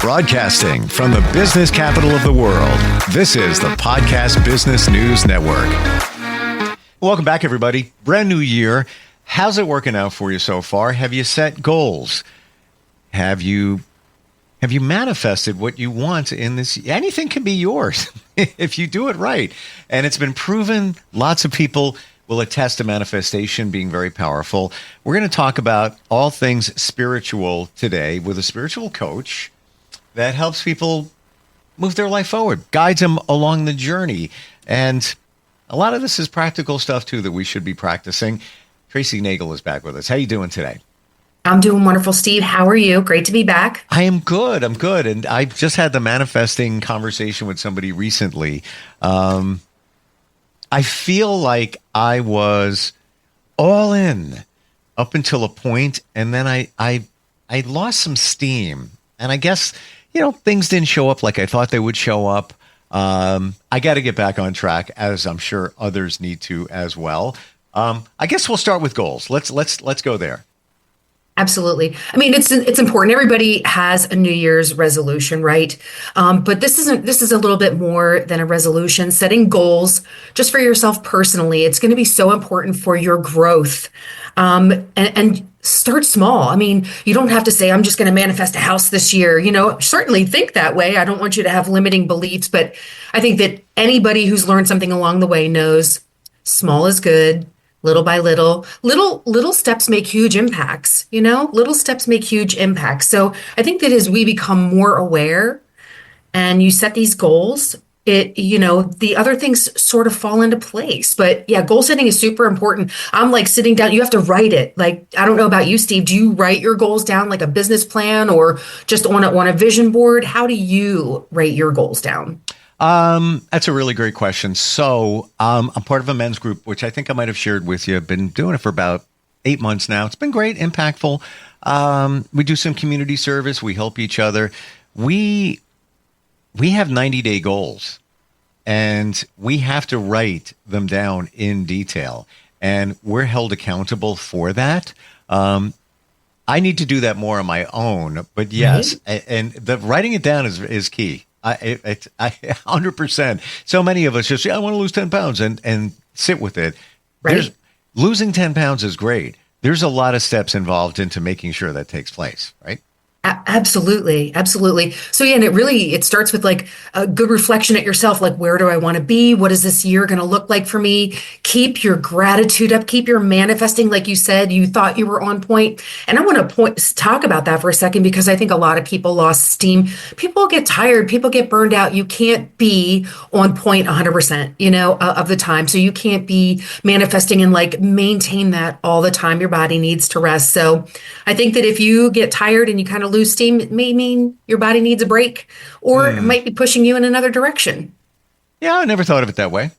Broadcasting from the business capital of the world, this is the Podcast Business News Network. Welcome back, everybody. Brand new year. How's it working out for you so far? Have you set goals? Have you manifested what you want in this? Anything can be yours if you do it right. And it's been proven. Lots of people will attest to manifestation being very powerful. We're going to talk about all things spiritual today with a spiritual coach that helps people move their life forward, guides them along the journey. And a lot of this is practical stuff, too, that we should be practicing. Tracy Nagle is back with us. How are you doing today? I'm doing wonderful, Steve. How are you? Great to be back. I am good. I'm good. And I just had the manifesting conversation with somebody recently. I feel like I was all in up until a point, and then I lost some steam. And I guess, things didn't show up like I thought they would show up. I got to get back on track, as I'm sure others need to as well. I guess we'll start with goals. Let's go there. Absolutely. I mean, it's important. Everybody has a New Year's resolution, right? But this is a little bit more than a resolution. Setting goals just for yourself personally, it's going to be so important for your growth. And start small. I mean, you don't have to say, I'm just going to manifest a house this year. Certainly think that way. I don't want you to have limiting beliefs, but I think that anybody who's learned something along the way knows small is good. Little by little steps make huge impacts, little steps make huge impacts. So I think that as we become more aware and you set these goals, the other things sort of fall into place. But yeah, goal setting is super important. I'm like sitting down, you have to write it. Like, I don't know about you, Steve, do you write your goals down like a business plan or just on a vision board? How do you write your goals down? That's a really great question. So, I'm part of a men's group, which I think I might have shared with you. I've been doing it for about 8 months now. It's been great, impactful. We do some community service. We help each other. We have 90-day goals, and we have to write them down in detail, and we're held accountable for that. I need to do that more on my own, but yes, and the writing it down is key. I 100%. So many of us just say, I want to lose 10 pounds and sit with it. Right. Losing 10 pounds is great. There's a lot of steps involved into making sure that takes place, right? Absolutely. Absolutely. So yeah, and it starts with like a good reflection at yourself. Like, where do I want to be? What is this year going to look like for me? Keep your gratitude up, keep your manifesting. Like you said, you thought you were on point. And I want to talk about that for a second, because I think a lot of people lost steam. People get tired, people get burned out. You can't be on point 100%, of the time. So you can't be manifesting and like maintain that all the time. Your body needs to rest. So I think that if you get tired and you kind of lose steam, it may mean your body needs a break, or it might be pushing you in another direction. Yeah, I never thought of it that way.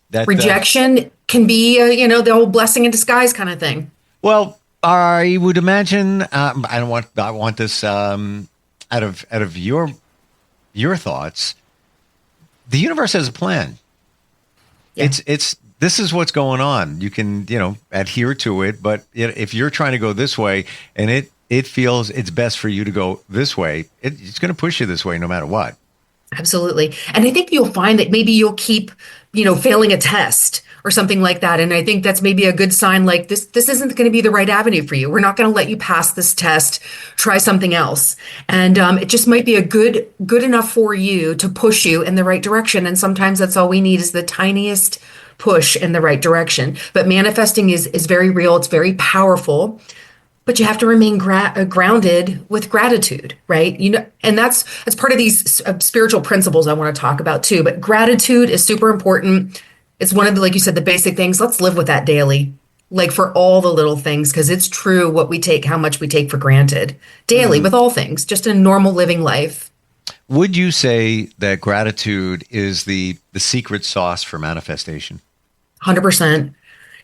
That rejection can be, the whole blessing in disguise kind of thing. Well, I would imagine. I want this out of your thoughts. The universe has a plan. Yeah. This is what's going on. You can adhere to it, but if you're trying to go this way and it feels it's best for you to go this way, it's going to push you this way no matter what. Absolutely. And I think you'll find that maybe you'll keep, failing a test or something like that. And I think that's maybe a good sign, like this isn't going to be the right avenue for you. We're not going to let you pass this test. Try something else. And it just might be a good enough for you to push you in the right direction. And sometimes that's all we need is the tiniest push in the right direction. But manifesting is very real. It's very powerful. But you have to remain grounded with gratitude, right? And that's part of these spiritual principles I want to talk about too. But gratitude is super important. It's one of the, like you said, the basic things. Let's live with that daily, like for all the little things, because it's true how much we take for granted daily with all things, just in normal living life. Would you say that gratitude is the secret sauce for manifestation? 100%.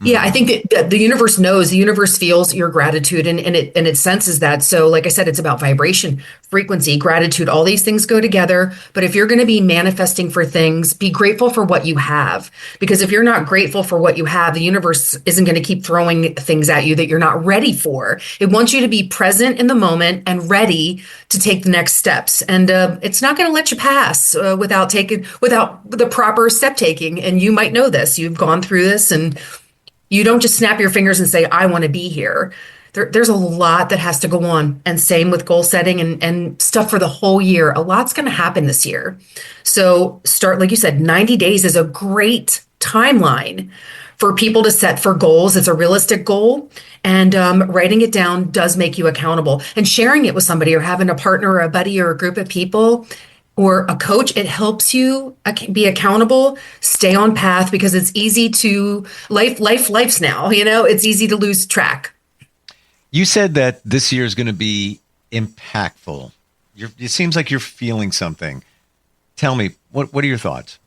Yeah, I think that the universe knows, the universe feels your gratitude and it senses that. So like I said, it's about vibration, frequency, gratitude, all these things go together. But if you're going to be manifesting for things, be grateful for what you have. Because if you're not grateful for what you have, the universe isn't going to keep throwing things at you that you're not ready for. It wants you to be present in the moment and ready to take the next steps. And it's not going to let you pass without the proper step taking. And you might know this. You've gone through this, and you don't just snap your fingers and say, I want to be here. There's a lot that has to go on. And same with goal setting and stuff for the whole year. A lot's going to happen this year. So start, like you said, 90 days is a great timeline for people to set for goals. It's a realistic goal. And writing it down does make you accountable. And sharing it with somebody or having a partner or a buddy or a group of people or a coach, it helps you be accountable, stay on path, because it's easy to life's now, it's easy to lose track. You said that this year is going to be impactful. It seems like you're feeling something. Tell me, what are your thoughts?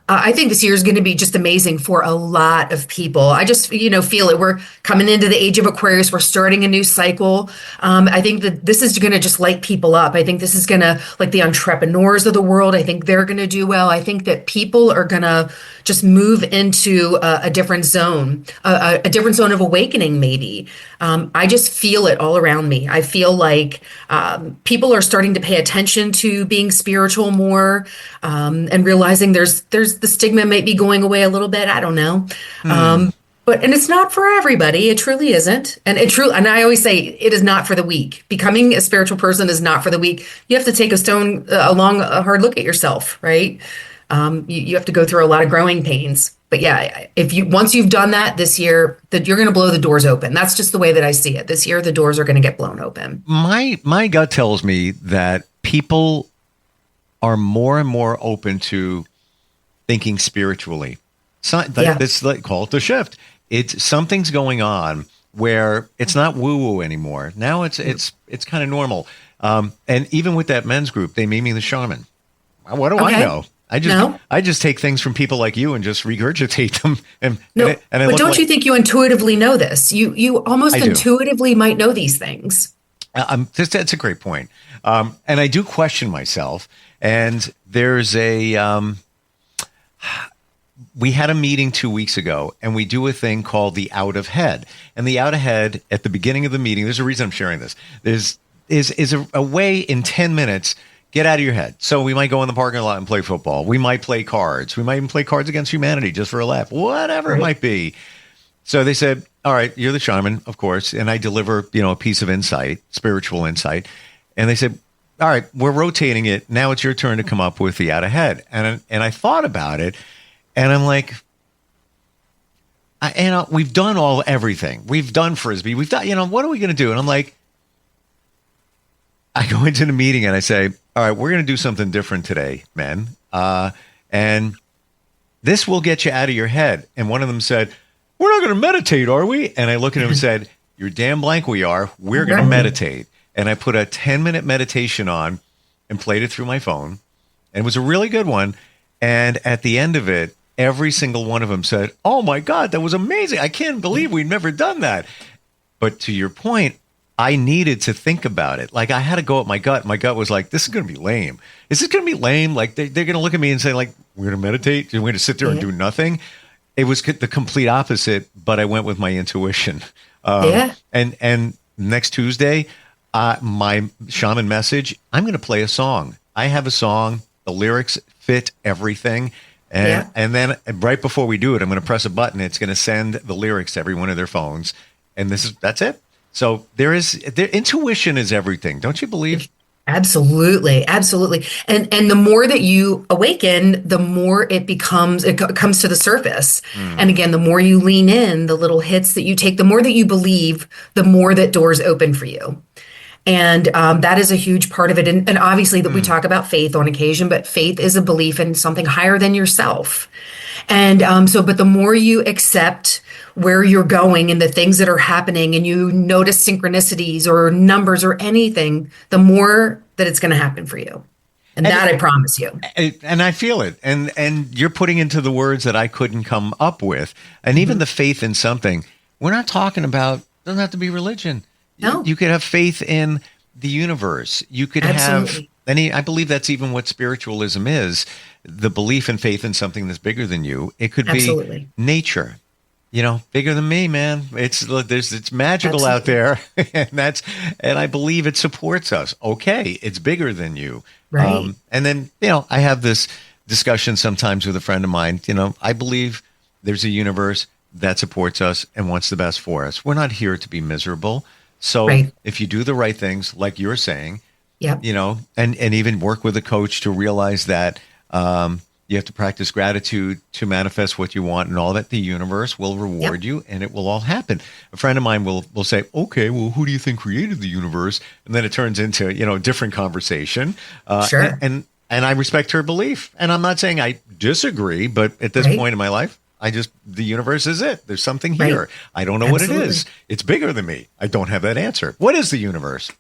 I think this year is going to be just amazing for a lot of people. I just, feel it. We're coming into the age of Aquarius. We're starting a new cycle. I think that this is going to just light people up. I think this is going to, like the entrepreneurs of the world, I think they're going to do well. I think that people are going to just move into a different zone, a different zone of awakening, maybe. I just feel it all around me. I feel like people are starting to pay attention to being spiritual more and realizing there's the stigma might be going away a little bit. I don't know. And it's not for everybody. It truly isn't. And I always say it is not for the weak. Becoming a spiritual person is not for the weak. You have to take a hard look at yourself, right? You have to go through a lot of growing pains. But yeah, once you've done that this year, that you're going to blow the doors open. That's just the way that I see it. This year, the doors are going to get blown open. My gut tells me that people are more and more open to thinking spiritually. It's like, call it the shift. It's something's going on where it's not woo-woo anymore. Now it's kind of normal. And even with that men's group, they made me the shaman. What do I know? I just take things from people like you and just regurgitate them. But don't you think you intuitively know this? You almost intuitively might know these things. That's a great point. And I do question myself. And there's we had a meeting 2 weeks ago, and we do a thing called the out of head. And the out of head at the beginning of the meeting, there's a reason I'm sharing this. Is a way in 10 minutes, get out of your head. So we might go in the parking lot and play football. We might play cards. We might even play Cards Against Humanity just for a laugh, whatever it might be. So they said, all right, you're the shaman, of course. And I deliver, a piece of insight, spiritual insight. And they said, all right, we're rotating it. Now it's your turn to come up with the out of head. And I thought about it, and I'm like, we've done everything. We've done Frisbee. We've done, what are we going to do? And I'm like, I go into the meeting and I say, all right, we're going to do something different today, men. And this will get you out of your head. And one of them said, we're not going to meditate, are we? And I look at him and said, you're damn blank we are. We're going to meditate. And I put a 10-minute meditation on and played it through my phone. And it was a really good one. And at the end of it, every single one of them said, oh my God, that was amazing. I can't believe we've never done that. But to your point, I needed to think about it. Like, I had to go at my gut. My gut was like, this is going to be lame. Is this going to be lame? Like, they're going to look at me and say, like, we're going to meditate? We're going to sit there and do nothing? It was the complete opposite, but I went with my intuition. And next Tuesday, my shaman message, I'm going to play a song. I have a song. The lyrics fit everything. And then right before we do it, I'm going to press a button. It's going to send the lyrics to every one of their phones. And that's it. So intuition is everything. Don't you believe? Absolutely. Absolutely. And the more that you awaken, the more it comes to the surface. And again, the more you lean in, the little hits that you take, the more that you believe, the more that doors open for you. And that is a huge part of it. And obviously that we talk about faith on occasion, but faith is a belief in something higher than yourself. And but the more you accept where you're going and the things that are happening, and you notice synchronicities or numbers or anything, the more that it's going to happen for you. And that I promise you. And I feel it. And you're putting into the words that I couldn't come up with. And even the faith in something, we're not talking about, doesn't have to be religion. No. You could have faith in the universe. You could Absolutely. have I believe that's even what spiritualism is, the belief and faith in something that's bigger than you. It could Absolutely. be nature. Bigger than me, man. It's magical out there, and I believe it supports us. Okay, it's bigger than you, Right. And then I have this discussion sometimes with a friend of mine. I believe there's a universe that supports us and wants the best for us. We're not here to be miserable. So Right. if you do the right things, like you're saying, Yep. and even work with a coach to realize that. You have to practice gratitude to manifest what you want, and all that. The universe will reward you, and it will all happen. A friend of mine will say, okay, well, who do you think created the universe? And then it turns into, a different conversation. Sure. And I respect her belief. And I'm not saying I disagree, but at this point in my life, the universe is it. There's something here. Right. I don't know Absolutely. what it is. It's bigger than me. I don't have that answer. What is the universe?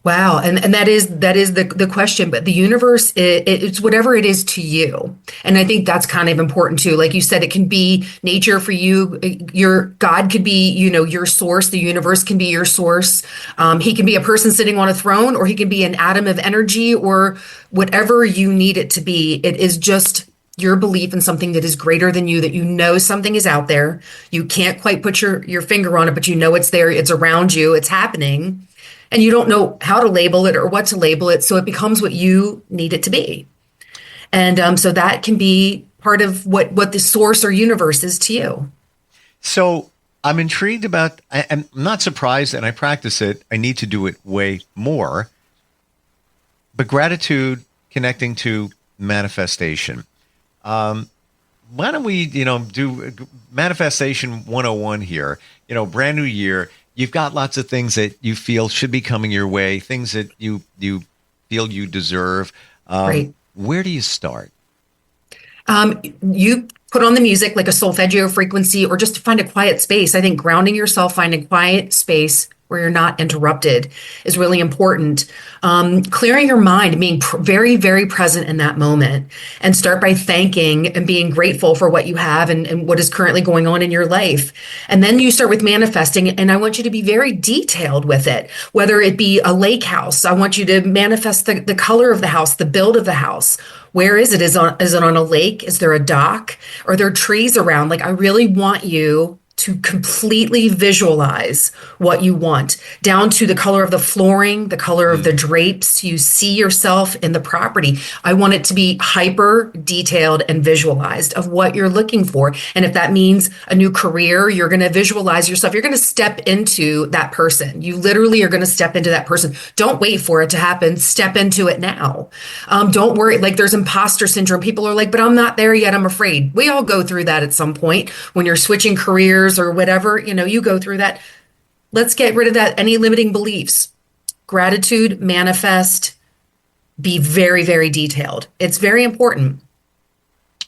Wow. And that is the question, but the universe, it's whatever it is to you. And I think that's kind of important too. Like you said, it can be nature for you. Your God could be, your source. The universe can be your source. He can be a person sitting on a throne, or he can be an atom of energy, or whatever you need it to be. It is just your belief in something that is greater than you, that something is out there. You can't quite put your finger on it, but it's there. It's around you. It's happening. And you don't know how to label it or what to label it. So it becomes what you need it to be. And so that can be part of what the source or universe is to you. So I'm intrigued about, I'm not surprised, and I practice it. I need to do it way more. But gratitude connecting to manifestation. Why don't we, do manifestation 101 here? Brand new year. You've got lots of things that you feel should be coming your way, things that you feel you deserve. Right. Where do you start? You put on the music, like a solfeggio frequency, or just to find a quiet space. I think grounding yourself, finding quiet space where you're not interrupted is really important. Clearing your mind, being very, very present in that moment, and start by thanking and being grateful for what you have and what is currently going on in your life. And then you start with manifesting, and I want you to be very detailed with it, whether it be a lake house. I want you to manifest the color of the house, the build of the house. Where is it? Is it on a lake? Is there a dock? Are there trees around? Like, I really want you to completely visualize what you want, down to the color of the flooring, the color of the drapes. You see yourself in the property. I want it to be hyper detailed and visualized of what you're looking for. And if that means a new career, you're going to visualize yourself. You're going to step into that person. You literally are going to step into that person. Don't wait for it to happen. Step into it now. Don't worry. Like, there's imposter syndrome. People are like, but I'm not there yet. I'm afraid. We all go through that at some point when you're switching careers or whatever, you go through that. Let's get rid of that. Any limiting beliefs. Gratitude, manifest, be very, very detailed. It's very important.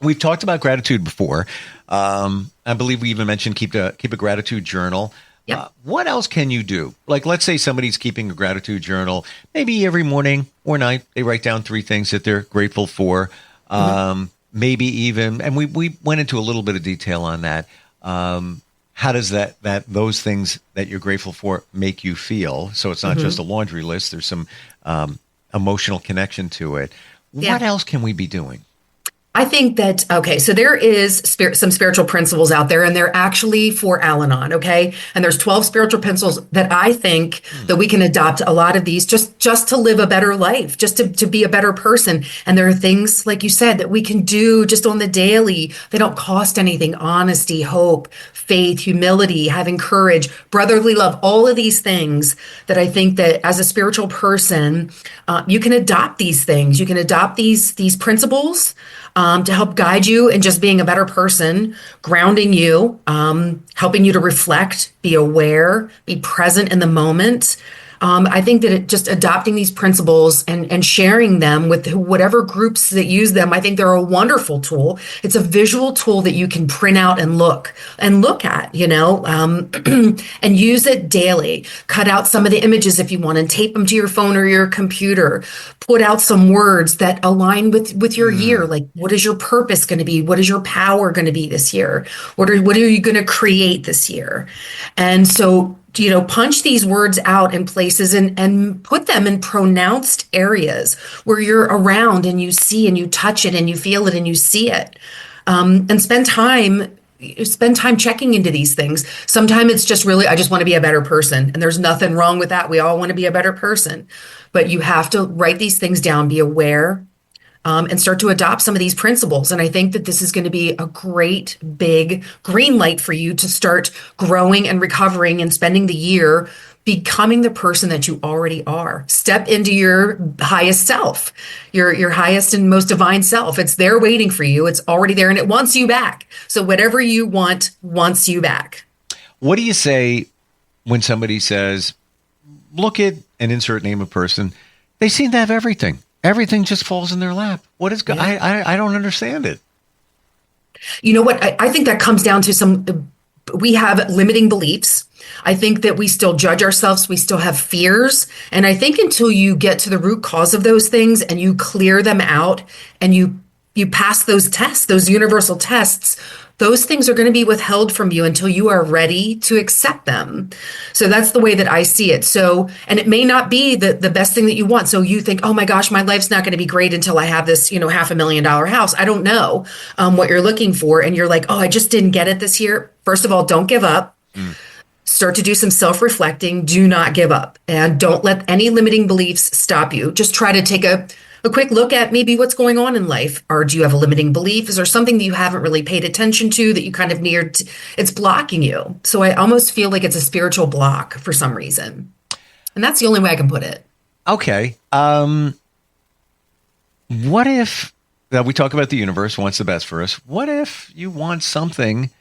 We've talked about gratitude before. I believe we even mentioned keep a gratitude journal. Yep. What else can you do? Like, let's say somebody's keeping a gratitude journal. Maybe every morning or night they write down 3 things that they're grateful for. Maybe even, and we went into a little bit of detail on that. How does those things that you're grateful for make you feel? So it's not just a laundry list. There's some emotional connection to it. Yeah. What else can we be doing? I think that, okay, so there is some spiritual principles out there, and they're actually for Al-Anon, okay? And there's 12 spiritual principles that I think that we can adopt a lot of these just to live a better life, just to be a better person. And there are things, like you said, that we can do just on the daily. They don't cost anything. Honesty, hope, faith, humility, having courage, brotherly love, all of these things that I think that as a spiritual person, you can adopt these things. You can adopt these principles to help guide you in just being a better person, grounding you, helping you to reflect, be aware, be present in the moment. I think that just adopting these principles and sharing them with whatever groups that use them, I think they're a wonderful tool. It's a visual tool that you can print out and look at, and use it daily. Cut out some of the images if you want and tape them to your phone or your computer. Put out some words that align with your year. Like, what is your purpose going to be? What is your power going to be this year? What are you going to create this year? And so, punch these words out in places and put them in pronounced areas where you're around and you see and you touch it and you feel it and you see it. And spend time checking into these things. Sometimes it's just really, I just want to be a better person. And there's nothing wrong with that. We all want to be a better person. But you have to write these things down, be aware, and start to adopt some of these principles. And I think that this is going to be a great big green light for you to start growing and recovering and spending the year becoming the person that you already are. Step into your highest self, your highest and most divine self. It's there waiting for you. It's already there and it wants you back. So whatever you want wants you back. What do you say when somebody says, look at and insert name of person, they seem to have everything. Everything just falls in their lap. What is I don't understand it. You know what? I think that comes down to we have limiting beliefs. I think that we still judge ourselves. We still have fears. And I think until you get to the root cause of those things and you clear them out and you pass those tests, those universal tests, those things are going to be withheld from you until you are ready to accept them. So that's the way that I see it. So, and it may not be the best thing that you want. So you think, oh my gosh, my life's not going to be great until I have this, $500,000 house. I don't know what you're looking for. And you're like, oh, I just didn't get it this year. First of all, don't give up. Start to do some self-reflecting. Do not give up. And don't let any limiting beliefs stop you. Just try to take a quick look at maybe what's going on in life. Or do you have a limiting belief? Is there something that you haven't really paid attention to that you kind of it's blocking you? So I almost feel like it's a spiritual block for some reason. And that's the only way I can put it. Okay. What if, we talk about the universe wants the best for us. What if you want something,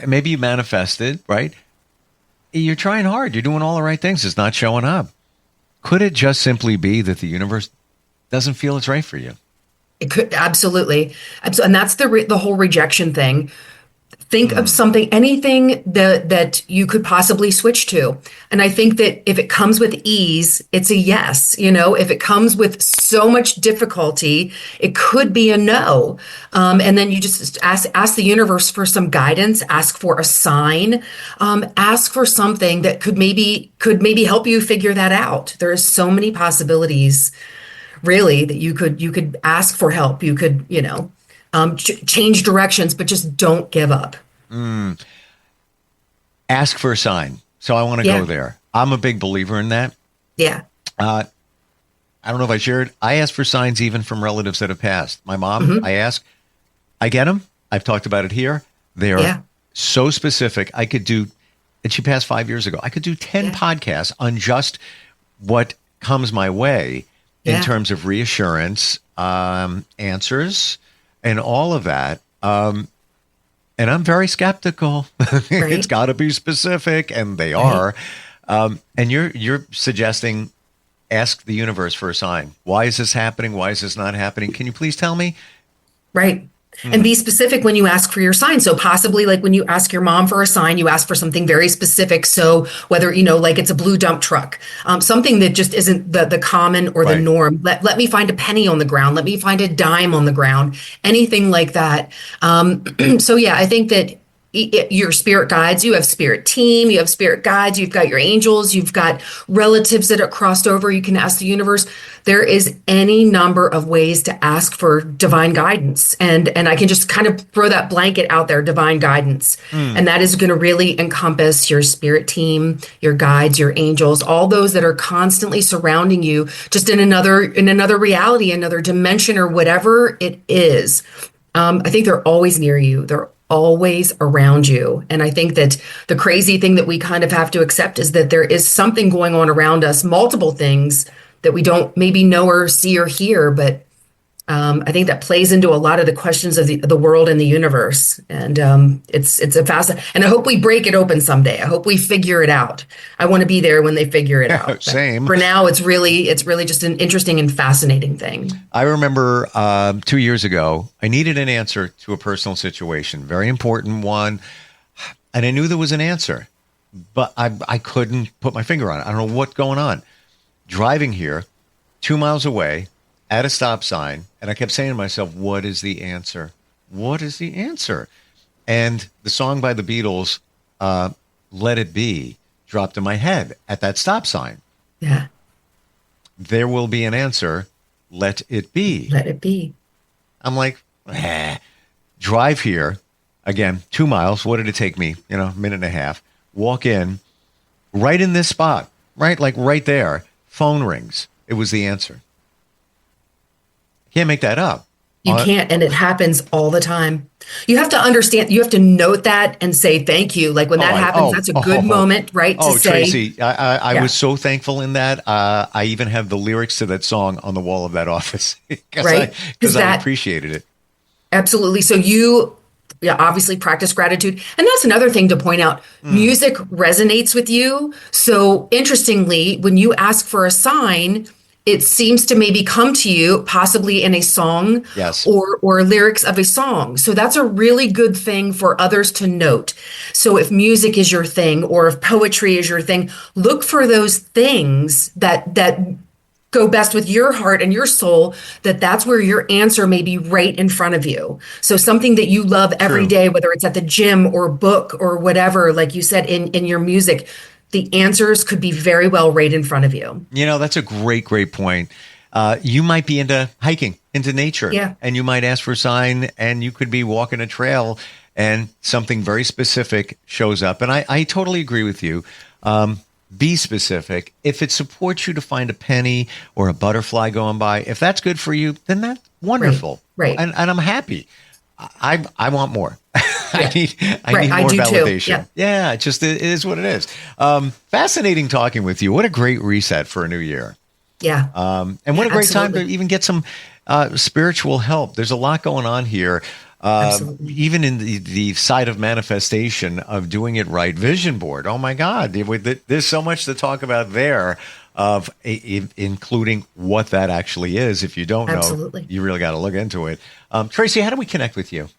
maybe you manifested, right? You're trying hard. You're doing all the right things. It's not showing up. Could it just simply be that the universe doesn't feel it's right for you? It could, absolutely. And that's the whole rejection thing. Think of anything that you could possibly switch to. And I think that if it comes with ease, it's a yes. If it comes with so much difficulty, it could be a no. And then you just ask the universe for some guidance, ask for a sign, ask for something that could maybe help you figure that out. There are so many possibilities really that you could ask for help. You could, change directions, but just don't give up. Ask for a sign. So I want to go there. I'm a big believer in that. Yeah. I don't know if I shared. I ask for signs even from relatives that have passed. My mom, I ask. I get them. I've talked about it here. They are so specific. I could do, and she passed 5 years ago. I could do 10 podcasts on just what comes my way in terms of reassurance, answers, and all of that. And I'm very skeptical. Right. It's got to be specific, and they are. And you're suggesting ask the universe for a sign. Why is this happening? Why is this not happening? Can you please tell me? Right. And be specific when you ask for your sign. So possibly like when you ask your mom for a sign, you ask for something very specific. So whether, like it's a blue dump truck, something that just isn't the common or the norm. Let me find a penny on the ground. Let me find a dime on the ground, anything like that. So yeah, I think that your spirit guides, you have spirit team, you have spirit guides, you've got your angels, you've got relatives that are crossed over. You can ask the universe. There is any number of ways to ask for divine guidance. And I can just kind of throw that blanket out there, divine guidance. And that is going to really encompass your spirit team, your guides, your angels, all those that are constantly surrounding you, just in another reality, another dimension, or whatever it is. I think they're always near you. They're always around you. And I think that the crazy thing that we kind of have to accept is that there is something going on around us, multiple things that we don't maybe know or see or hear, but I think that plays into a lot of the questions of the world and the universe. And it's a and I hope we break it open someday. I hope we figure it out. I want to be there when they figure it out. But Same. for now, it's really just an interesting and fascinating thing. I remember 2 years ago, I needed an answer to a personal situation, very important one. And I knew there was an answer, but I couldn't put my finger on it. I don't know what's going on. Driving here, 2 miles away, at a stop sign, and I kept saying to myself, what is the answer? What is the answer? And the song by the Beatles, Let It Be, dropped in my head at that stop sign. Yeah. There will be an answer. Let it be. Let it be. I'm like, drive here. Again, 2 miles. What did it take me? A minute and a half. Walk in, right in this spot, right? Like right there. Phone rings. It was the answer. Can't make that up. You can't, and it happens all the time. You have to understand, you have to note that and say thank you. Like when that happens, that's a good moment, right? To say, Tracy, I was so thankful in that. I even have the lyrics to that song on the wall of that office. Right. Because I appreciated it. Absolutely. So you obviously practice gratitude. And that's another thing to point out. Music resonates with you. So interestingly, when you ask for a sign, it seems to maybe come to you possibly in a song. Yes. or lyrics of a song. So that's a really good thing for others to note. So if music is your thing or if poetry is your thing, look for those things that go best with your heart and your soul, that's where your answer may be right in front of you. So something that you love every day, whether it's at the gym or book or whatever, like you said, in your music, the answers could be very well right in front of you. That's a great point. You might be into hiking, into nature, and you might ask for a sign, and you could be walking a trail and something very specific shows up. And I totally agree with you. Be specific. If it supports you to find a penny or a butterfly going by, if that's good for you, then that's wonderful. Right. And I'm happy. I want more. Yeah. I need more validation. Too. Yeah, it is what it is. Fascinating talking with you. What a great reset for a new year. Yeah. And what a great time to even get some spiritual help. There's a lot going on here. Even in the side of manifestation of doing it right. Vision board. Oh my God. There's so much to talk about there of including what that actually is. If you don't know, you really got to look into it. Tracy, how do we connect with you?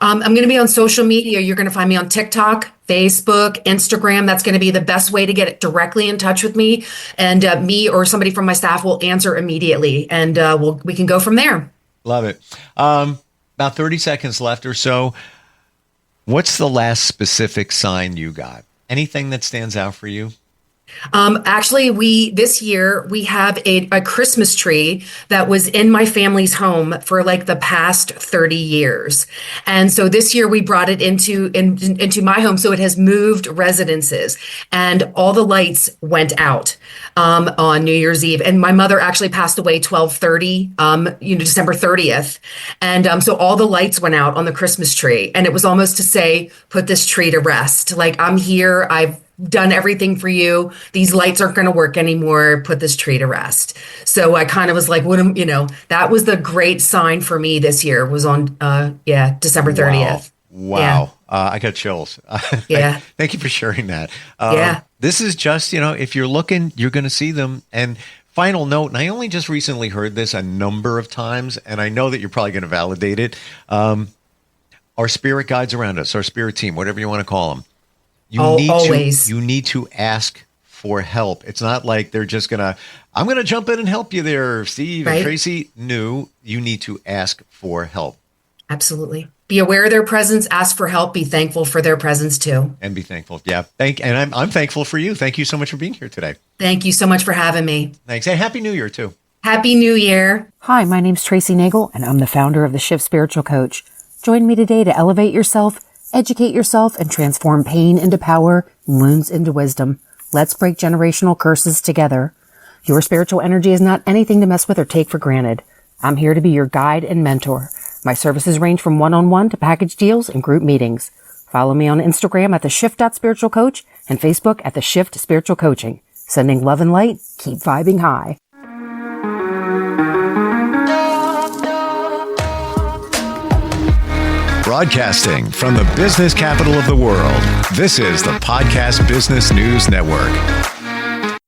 I'm going to be on social media. You're going to find me on TikTok, Facebook, Instagram. That's going to be the best way to get directly in touch with me. And me or somebody from my staff will answer immediately. And we can go from there. Love it. About 30 seconds left or so. What's the last specific sign you got? Anything that stands out for you? Actually, this year we have a Christmas tree that was in my family's home for like the past 30 years. And so this year we brought it into my home. So it has moved residences and all the lights went out, on New Year's Eve. And my mother actually passed away 12/30, December 30th. And, so all the lights went out on the Christmas tree, and it was almost to say, put this tree to rest. Like, I'm here. I've done everything for you. These lights aren't going to work anymore. Put this tree to rest. So I kind of was like, that was the great sign for me this year, was on, December 30th. Wow. Yeah. I got chills. Yeah. Thank you for sharing that. Yeah. This is just, if you're looking, you're going to see them. And final note, and I only just recently heard this a number of times, and I know that you're probably going to validate it. Our spirit guides around us, our spirit team, whatever you want to call them. You need to ask for help. It's not like they're just I'm going to jump in and help you there, Steve and Tracy. No, you need to ask for help. Absolutely. Be aware of their presence, ask for help, be thankful for their presence too. And be thankful. Yeah. And I'm thankful for you. Thank you so much for being here today. Thank you so much for having me. Thanks. And Happy New Year too. Happy New Year. Hi, my name's Tracy Nagle, and I'm the founder of the Shift Spiritual Coach. Join me today to elevate yourself, educate yourself, and transform pain into power, wounds into wisdom. Let's break generational curses together. Your spiritual energy is not anything to mess with or take for granted. I'm here to be your guide and mentor. My services range from one-on-one to package deals and group meetings. Follow me on Instagram at theshift.spiritualcoach and Facebook at The Shift Spiritual Coaching. Sending love and light. Keep vibing high. Broadcasting from the business capital of the world, this is the Podcast Business News Network.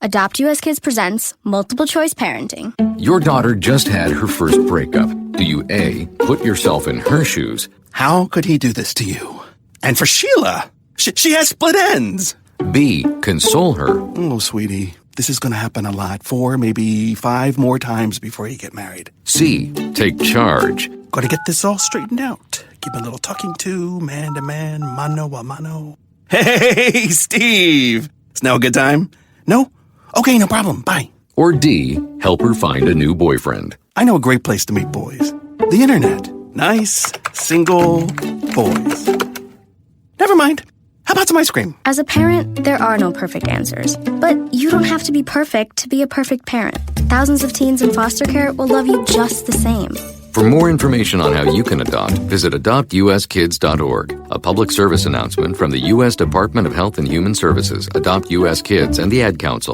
Adopt US Kids presents Multiple Choice Parenting. Your daughter just had her first breakup. Do you A, put yourself in her shoes? How could he do this to you? And for Sheila, she has split ends. B, console her? Oh, sweetie, this is going to happen a lot. 4, maybe 5 more times before you get married. C, take charge? Gotta get this all straightened out. Give a little talking to, man to man, mano a mano. Hey, Steve! Is now a good time? No? Okay, no problem. Bye. Or D, help her find a new boyfriend? I know a great place to meet boys. The internet. Nice, single boys. Never mind. How about some ice cream? As a parent, there are no perfect answers. But you don't have to be perfect to be a perfect parent. Thousands of teens in foster care will love you just the same. For more information on how you can adopt, visit adoptuskids.org. A public service announcement from the U.S. Department of Health and Human Services, Adopt U.S. Kids, and the Ad Council.